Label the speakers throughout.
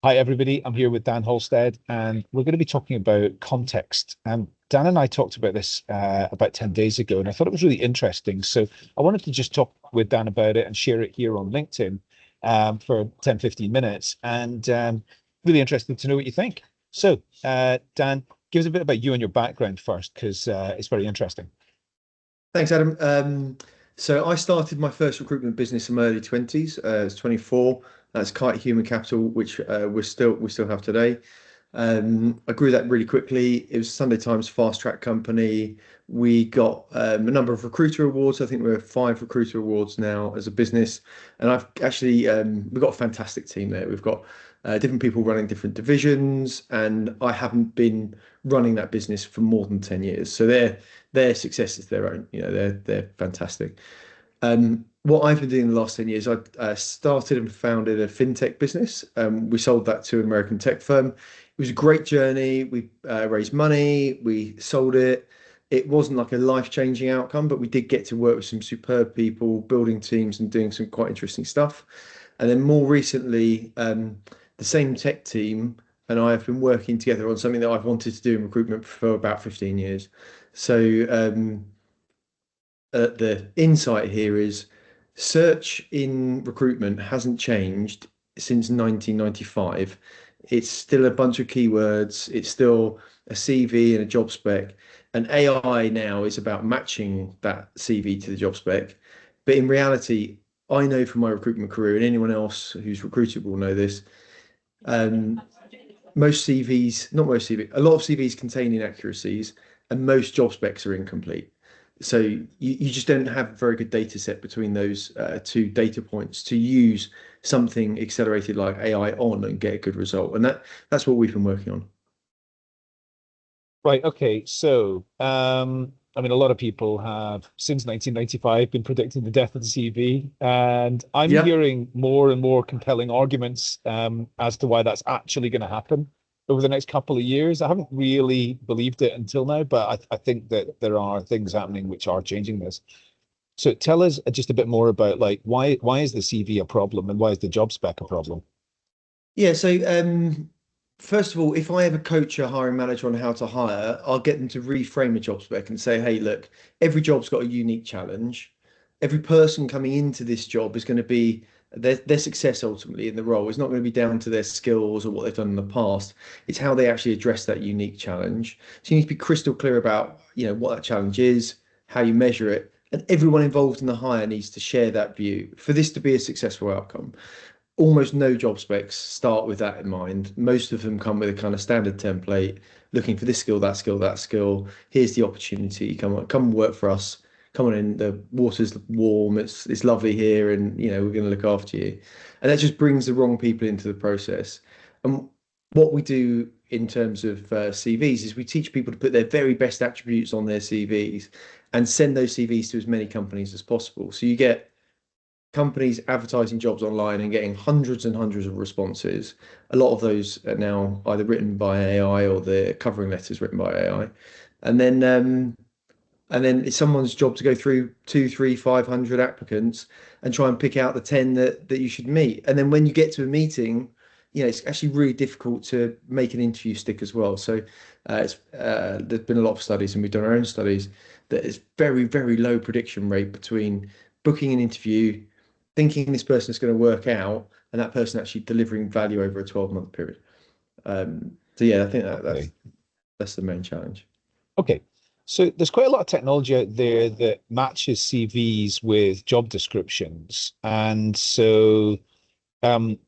Speaker 1: Hi, everybody. I'm here with Dan Halstead, and we're going to be talking about context. And Dan and I talked about this about 10 days ago, and I thought it was really interesting. So I wanted to just talk with Dan about it and share it here on LinkedIn for 10, 15 minutes. And really interested to know what you think. So, Dan, give us a bit about you and your background first, because it's very interesting.
Speaker 2: Thanks, Adam. So I started my first recruitment business in my early 20s. I was 24. That's Kite Human Capital, which we still have today. I grew that really quickly. It was Sunday Times fast track company. We got a number of recruiter awards. I think we're 5 recruiter awards now as a business, and I've actually we've got a fantastic team there. We've got different people running different divisions, and I haven't been running that business for more than 10 years. So their success is their own. They're fantastic. What I've been doing the last 10 years, I started and founded a fintech business. We sold that to an American tech firm. It was a great journey. We raised money, we sold it. It wasn't like a life-changing outcome, but we did get to work with some superb people, building teams and doing some quite interesting stuff. And then more recently, the same tech team and I have been working together on something that I've wanted to do in recruitment for about 15 years. So the insight here is search in recruitment hasn't changed since 1995. It's still a bunch of keywords, it's still a CV and a job spec. And AI now is about matching that CV to the job spec. But in reality, I know from my recruitment career, and anyone else who's recruited will know this, um, most CVs, not most CV, a lot of CVs contain inaccuracies, and most job specs are incomplete. So you just don't have a very good data set between those two data points to use something accelerated like AI on and get a good result. And that's what we've been working on.
Speaker 1: Right. Okay. So, I mean, a lot of people have since 1995 been predicting the death of the CV, and I'm
Speaker 2: Yeah.
Speaker 1: hearing more and more compelling arguments as to why that's actually going to happen over the next couple of years. I haven't really believed it until now, but I think that there are things happening which are changing this. So, tell us just a bit more about like why is the CV a problem and why is the job spec a problem?
Speaker 2: Yeah, so first of all, if I ever coach a hiring manager on how to hire, I'll get them to reframe a job spec and say, hey, look, every job's got a unique challenge. Every person coming into this job is going to be their success ultimately in the role is not going to be down to their skills or what they've done in the past. It's how they actually address that unique challenge. So you need to be crystal clear about, what that challenge is, how you measure it, and everyone involved in the hire needs to share that view for this to be a successful outcome. Almost no job specs start with that in mind. Most of them come with a kind of standard template, looking for this skill, that skill, that skill. Here's the opportunity. Come on, come and work for us. Come on in. The water's warm. It's lovely here, and we're going to look after you. And that just brings the wrong people into the process. And what we do in terms of CVs is we teach people to put their very best attributes on their CVs and send those CVs to as many companies as possible. So you get companies advertising jobs online and getting hundreds and hundreds of responses. A lot of those are now either written by AI or the covering letters written by AI. And then it's someone's job to go through two, three, 500 applicants and try and pick out the 10 that you should meet. And then when you get to a meeting, it's actually really difficult to make an interview stick as well. So there's been a lot of studies, and we've done our own studies, that it's very, very low prediction rate between booking an interview, thinking this person is going to work out, and that person actually delivering value over a 12-month period. So yeah, I think
Speaker 1: Okay.
Speaker 2: that's the main challenge.
Speaker 1: Okay. So there's quite a lot of technology out there that matches CVs with job descriptions. And so it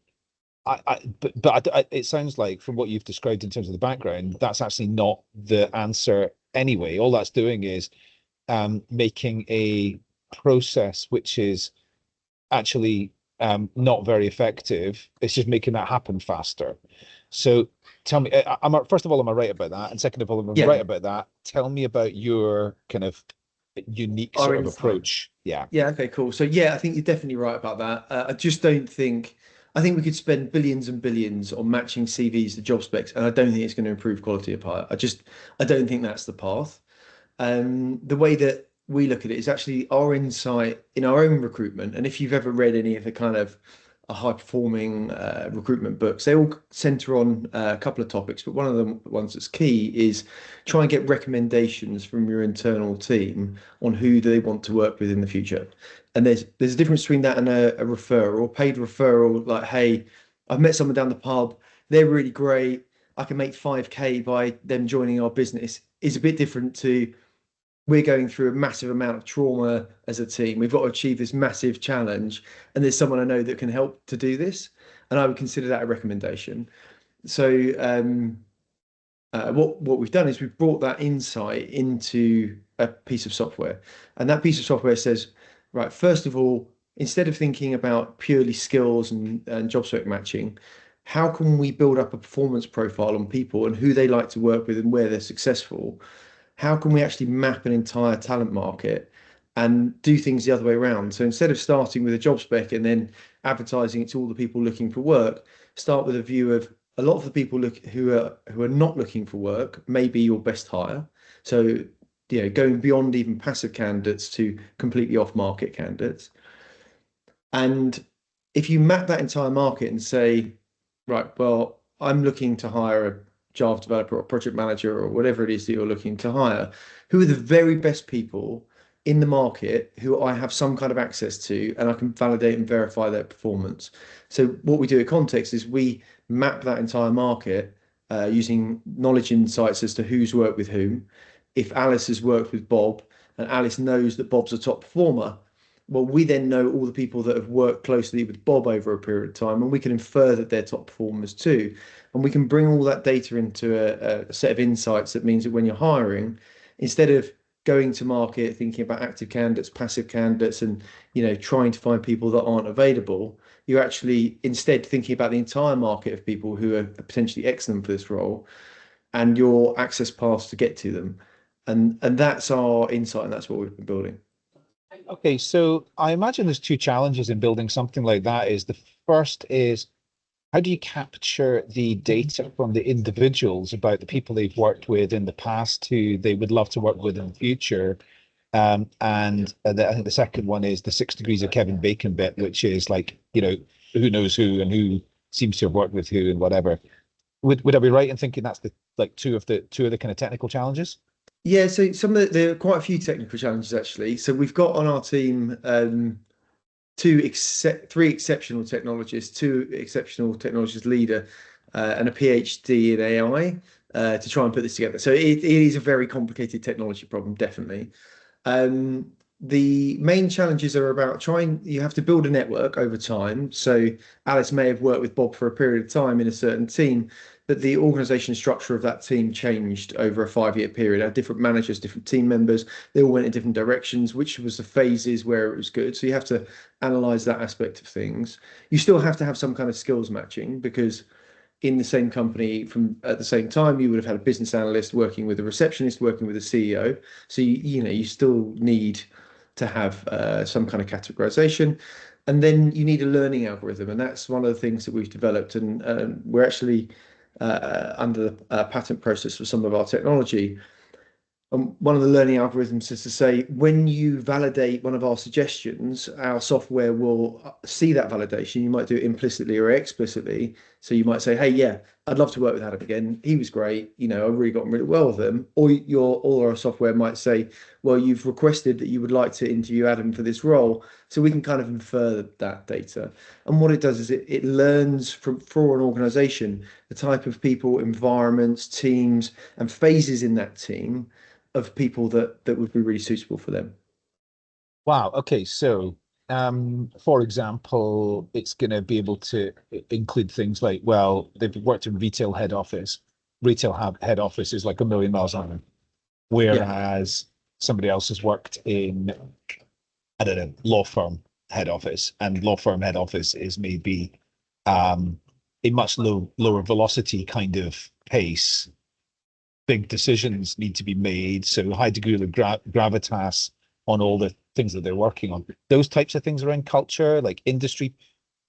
Speaker 1: sounds like from what you've described in terms of the background, that's actually not the answer anyway. All that's doing is making a process which is actually not very effective. It's just making that happen faster. So tell me, first of all, am I right about that? And second of all, if I'm
Speaker 2: Yeah,
Speaker 1: right about that, tell me about your kind of unique
Speaker 2: our
Speaker 1: sort of
Speaker 2: insight.
Speaker 1: approach. Yeah.
Speaker 2: Yeah, okay, cool. So yeah, I think you're definitely right about that. I just don't think I think we could spend billions and billions on matching CVs to job specs, and I don't think it's going to improve quality of hire. I don't think that's the path. The way that we look at it is actually our insight in our own recruitment. And if you've ever read any of the kind of are high performing recruitment books. They all center on a couple of topics, but one of the ones that's key is try and get recommendations from your internal team on who they want to work with in the future. And there's a difference between that and a referral, paid referral, like, hey, I've met someone down the pub, they're really great. I can make 5K by them joining our business, is a bit different to we're going through a massive amount of trauma as a team. We've got to achieve this massive challenge, and there's someone I know that can help to do this. And I would consider that a recommendation. So what we've done is we've brought that insight into a piece of software, and that piece of software says, right, first of all, instead of thinking about purely skills and job spec matching, how can we build up a performance profile on people and who they like to work with and where they're successful? How can we actually map an entire talent market and do things the other way around? So instead of starting with a job spec and then advertising it to all the people looking for work, start with a view of a lot of the people who are not looking for work may be your best hire. So going beyond even passive candidates to completely off-market candidates. And if you map that entire market and say, right, well, I'm looking to hire a Java developer or project manager or whatever it is that you're looking to hire, who are the very best people in the market who I have some kind of access to and I can validate and verify their performance. So what we do at Contxt is we map that entire market using knowledge insights as to who's worked with whom. If Alice has worked with Bob and Alice knows that Bob's a top performer, well, we then know all the people that have worked closely with Bob over a period of time, and we can infer that they're top performers too. And we can bring all that data into a set of insights that means that when you're hiring, instead of going to market thinking about active candidates, passive candidates, and trying to find people that aren't available, you're actually instead thinking about the entire market of people who are potentially excellent for this role and your access paths to get to them. And that's our insight, and that's what we've been building.
Speaker 1: Okay, so I imagine there's two challenges in building something like that. Is the first is how do you capture the data from the individuals about the people they've worked with in the past who they would love to work with in the future? I think the second one is the 6 degrees of Kevin Bacon bit, which is like, who knows who and who seems to have worked with who and whatever. Would I be right in thinking that's the like two of the kind of technical challenges?
Speaker 2: Yeah, so there are quite a few technical challenges actually. So we've got on our team three exceptional technologists, two exceptional technologist leader, and a PhD in AI to try and put this together. So it is a very complicated technology problem, definitely. The main challenges are about you have to build a network over time. So Alice may have worked with Bob for a period of time in a certain team, but the organization structure of that team changed over a 5-year period. Had different managers, different team members, they all went in different directions, which was the phases where it was good. So you have to analyze that aspect of things. You still have to have some kind of skills matching because in the same company from at the same time, you would have had a business analyst working with a receptionist, working with a CEO. So you still need to have some kind of categorization. And then you need a learning algorithm. And that's one of the things that we've developed. And we're actually under the patent process for some of our technology. One of the learning algorithms is to say, when you validate one of our suggestions, our software will see that validation. You might do it implicitly or explicitly. So you might say, hey, yeah, I'd love to work with Adam again. He was great. I really got on really well with him. Or our software might say, well, you've requested that you would like to interview Adam for this role. So we can kind of infer that data. And what it does is it learns for an organization, the type of people, environments, teams, and phases in that team of people that would be really suitable for them.
Speaker 1: Wow. Okay. So, for example, it's going to be able to include things like, well, they've worked in retail head office. Head office is like a million miles an hour,
Speaker 2: Yeah,
Speaker 1: whereas somebody else has worked in, I don't know, law firm head office, and law firm head office is maybe a much lower velocity kind of pace. Big decisions need to be made, so high degree of gravitas on all the things that they're working on. Those types of things around culture, like industry,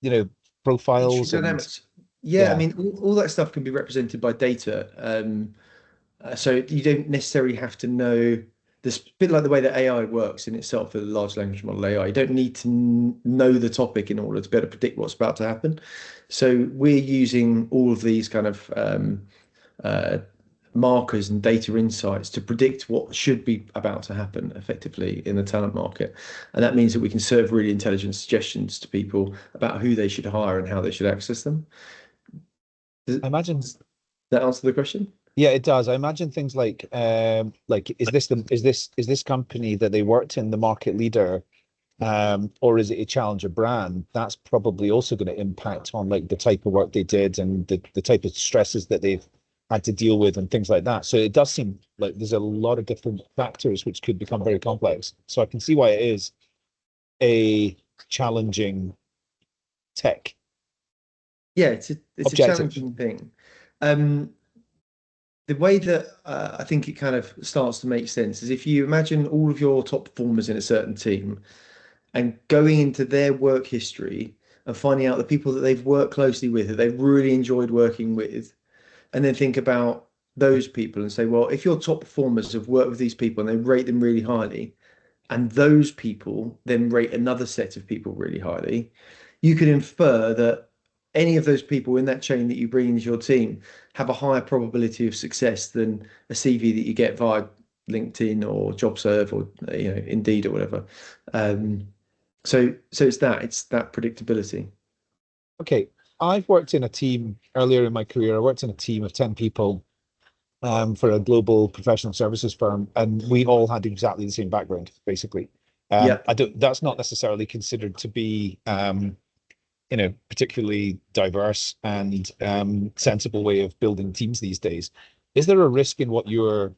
Speaker 1: you know,
Speaker 2: industry
Speaker 1: profiles, and
Speaker 2: dynamics. Yeah, I
Speaker 1: yeah.
Speaker 2: mean, all that stuff can be represented by data. So you don't necessarily have to know. this bit like the way that AI works in itself, the large language model AI. You don't need to know the topic in order to be able to predict what's about to happen. So we're using all of these kind of uh, markers and data insights to predict what should be about to happen effectively in the talent market. And that means that we can serve really intelligent suggestions to people about who they should hire and how they should access them. Does
Speaker 1: I imagine,
Speaker 2: that answer the question?
Speaker 1: yeah, it does. I imagine things like is this company that they worked in the market leader, or is it a challenger brand? That's probably also going to impact on like the type of work they did and the type of stresses that they've had to deal with and things like that. So it does seem like there's a lot of different factors which could become very complex. So I can see why it is a challenging tech
Speaker 2: Yeah, it's a
Speaker 1: objective.
Speaker 2: challenging thing. Um, the way that I think it kind of starts to make sense is if you imagine all of your top performers in a certain team and going into their work history and finding out the people that they've worked closely with, that they've really enjoyed working with, and then think about those people and say, well, if your top performers have worked with these people and they rate them really highly, and those people then rate another set of people really highly, you could infer that any of those people in that chain that you bring into your team have a higher probability of success than a CV that you get via LinkedIn or JobServe or Indeed or whatever. Um, so it's that predictability.
Speaker 1: Okay, I've worked in a team earlier in my career. I worked in a team of 10 people for a global professional services firm, and we all had exactly the same background, basically.
Speaker 2: Yeah.
Speaker 1: I don't, that's not necessarily considered to be, particularly diverse and sensible way of building teams these days. Is there a risk in what you're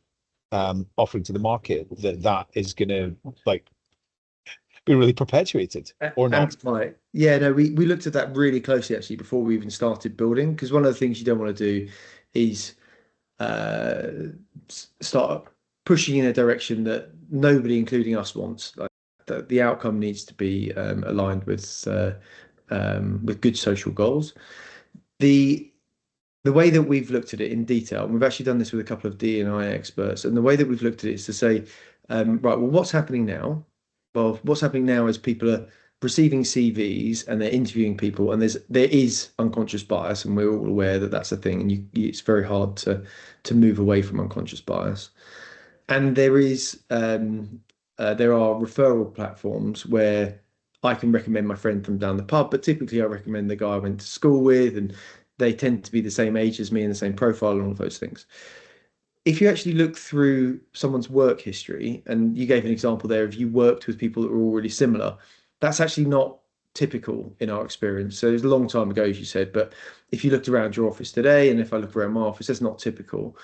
Speaker 1: offering to the market that is going to like be really perpetuated or not?
Speaker 2: Yeah, no, we looked at that really closely actually before we even started building, because one of the things you don't want to do is uh, start pushing in a direction that nobody, including us, wants. Like the outcome needs to be aligned with good social goals. The the way that we've looked at it in detail, and we've actually done this with a couple of D&I experts, and the way that we've looked at it is to say, right, well, what's happening now? Well, what's happening now is people are receiving CVs and they're interviewing people, and there is unconscious bias, and we're all aware that that's a thing, and it's very hard to move away from unconscious bias. And there are referral platforms where I can recommend my friend from down the pub, but typically I recommend the guy I went to school with, and they tend to be the same age as me and the same profile and all of those things. If you actually look through someone's work history, and you gave an example there, if you worked with people that were all really similar, that's actually not typical in our experience. So it was a long time ago, as you said, but if you looked around your office today, and if I look around my office, that's not typical.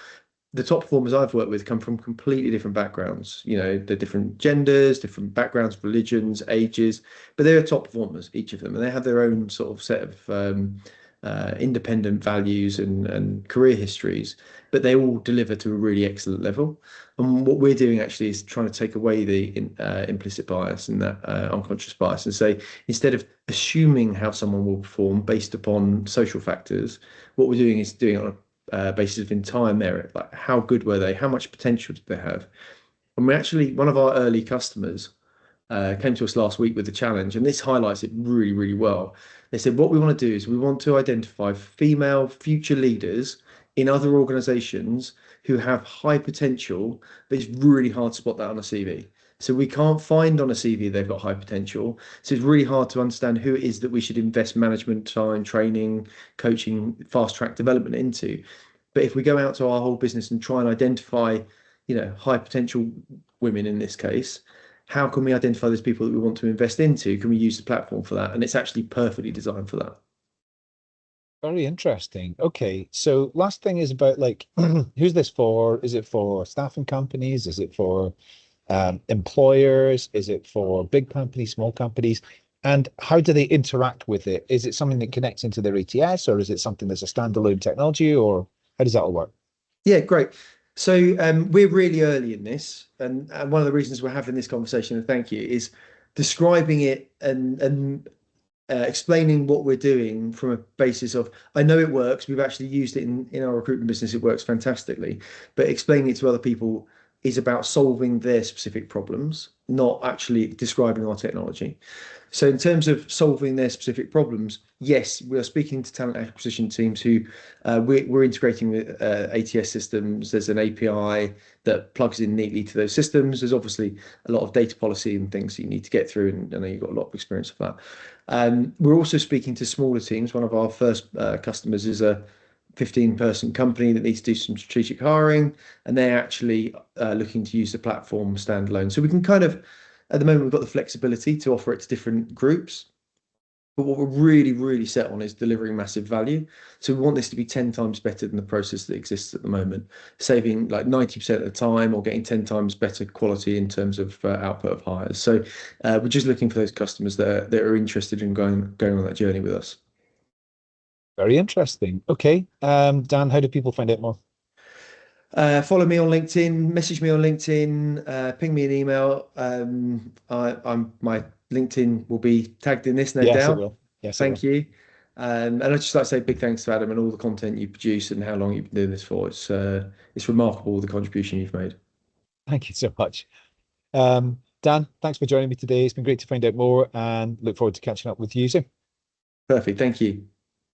Speaker 2: The top performers I've worked with come from completely different backgrounds. They're different genders, different backgrounds, religions, ages, but they're top performers, each of them, and they have their own sort of set of independent values and career histories, but they all deliver to a really excellent level. And what we're doing actually is trying to take away the implicit bias and that unconscious bias and say, instead of assuming how someone will perform based upon social factors, what we're doing is doing it on a basis of entire merit, like how good were they, how much potential did they have. And one of our early customers came to us last week with a challenge, and this highlights it really, really well. They said, what we want to do is we want to identify female future leaders in other organizations who have high potential, but it's really hard to spot that on a CV. So we can't find on a CV they've got high potential. So it's really hard to understand who it is that we should invest management time, training, coaching, fast track development into. But if we go out to our whole business and try and identify, high potential women in this case, how can we identify those people that we want to invest into? Can we use the platform for that? And it's actually perfectly designed for that.
Speaker 1: Very interesting. Okay, so last thing is about like who's this for? Is it for staffing companies? Is it for employers? Is it for big companies, small companies? And how do they interact with it? Is it something that connects into their ATS, or is it something that's a standalone technology, or how does that all work?
Speaker 2: Yeah, great. So we're really early in this, and one of the reasons we're having this conversation, and thank you, is describing it and explaining what we're doing from a basis of, I know it works. We've actually used it in our recruitment business. It works fantastically. But explaining it to other people is about solving their specific problems, not actually describing our technology. So in terms of solving their specific problems, yes, we are speaking to talent acquisition teams who we're integrating with ATS systems. There's an API that plugs in neatly to those systems. There's obviously a lot of data policy and things that you need to get through, and I know you've got a lot of experience of that. We're also speaking to smaller teams. One of our first customers is a 15-person company that needs to do some strategic hiring, and they're actually looking to use the platform standalone. So we can kind of, at the moment, we've got the flexibility to offer it to different groups. But what we're really, really set on is delivering massive value. So we want this to be 10 times better than the process that exists at the moment, saving like 90% of the time or getting 10 times better quality in terms of output of hires. So we're just looking for those customers that are interested in going on that journey with us.
Speaker 1: Very interesting. Okay. Dan, how do people find out more?
Speaker 2: Follow me on LinkedIn, message me on LinkedIn, ping me an email. I'm my LinkedIn will be tagged in this, no
Speaker 1: Yes, it
Speaker 2: doubt.
Speaker 1: will. Yes, it
Speaker 2: Thank
Speaker 1: will.
Speaker 2: you. And I'd just like to say big thanks to Adam and all the content you produce and how long you've been doing this for. It's remarkable the contribution you've made.
Speaker 1: Thank you so much. Dan, thanks for joining me today. It's been great to find out more and look forward to catching up with you soon.
Speaker 2: Perfect. Thank you.